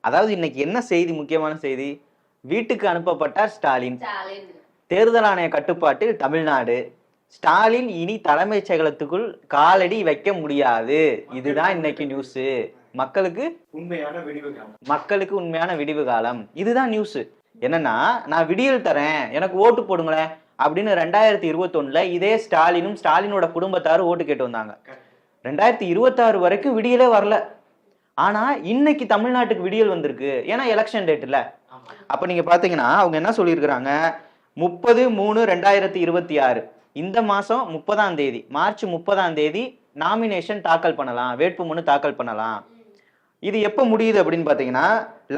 அதாவது இன்னைக்கு என்ன செய்தி, முக்கியமான செய்தி, வீட்டுக்கு அனுப்பப்பட்டார் ஸ்டாலின். தேர்தல் ஆணைய கட்டுப்பாட்டில் தமிழ்நாடு. ஸ்டாலின் இனி தலைமைச் செயலகத்துக்குள் காலடி வைக்க முடியாது. இதுதான் இன்னைக்கு நியூஸ். மக்களுக்கு உண்மையான விடிவு காலம். இதுதான் நியூஸ். என்னன்னா, நான் விடியல் தரேன், எனக்கு ஓட்டு போடுங்களேன் அப்படின்னு 2021 இதே ஸ்டாலினும் ஸ்டாலினோட குடும்பத்தாரும் ஓட்டு கேட்டு வந்தாங்க. 2026 வரைக்கும் விடியலே வரல. ஆனா இன்னைக்கு தமிழ்நாட்டுக்கு விடியல் வந்திருக்கு. ஏன்னா எலெக்ஷன் டேட் இல்ல. அப்ப நீங்க பாத்தீங்கன்னா அவங்க என்ன சொல்லியிருக்கிறாங்க, 30/3/2026 இந்த மாசம் 30ஆம் தேதி, மார்ச் 30ஆம் தேதி நாமினேஷன் தாக்கல் பண்ணலாம், வேட்புமனு தாக்கல் பண்ணலாம். இது எப்ப முடியுது அப்படின்னு பாத்தீங்கன்னா,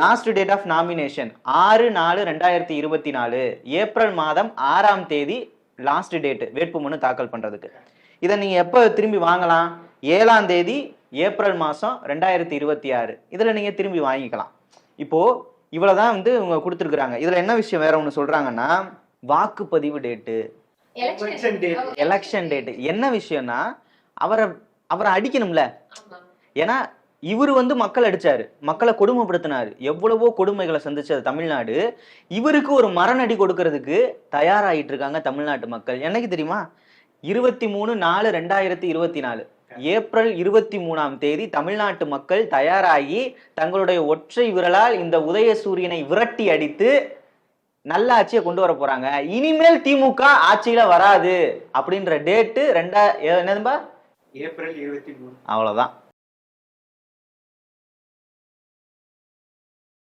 last date of nomination 6/4/2024, April மாதம் 6ஆம் தேதி லாஸ்ட் டேட் வேட்புமனு தாக்கல் பண்றதுக்கு. இதை நீங்க எப்ப திரும்பி வாங்கலாம், 7ஆம் தேதி ஏப்ரல் மாசம் 2026 இதுல நீங்க திரும்பி வாங்கிக்கலாம். இப்போ இவ்வளவுதான் இவங்க கொடுத்துருக்காங்க. இதுல என்ன விஷயம் வேற ஒண்ணு சொல்றாங்கன்னா, வாக்குப்பதிவு டேட்டு, எலெக்ஷன் டேட்டு. என்ன விஷயம்னா, அவரை அடிக்கணும்ல. ஏன்னா இவரு மக்கள் அடிச்சாரு, மக்களை கொடுமைப்படுத்தினாரு, எவ்வளவோ கொடுமைகளை சந்திச்சது தமிழ்நாடு. இவருக்கு ஒரு மரணடி கொடுக்கறதுக்கு தயாராகிட்டு இருக்காங்க தமிழ்நாட்டு மக்கள். என்னைக்கு தெரியுமா, 23/4/2024 ஏப்ரல் 23ஆம் தேதி தமிழ்நாட்டு மக்கள் தயாராகி தங்களுடைய ஒற்றை விரலால் இந்த உதயசூரியனை விரட்டி அடித்து நல்ல ஆட்சியை கொண்டு வர போறாங்க. இனிமேல் திமுக ஆட்சியில வராது அப்படின்ற டேட்டு என்னதும்பா, ஏப்ரல் 23. அவ்வளவுதான்.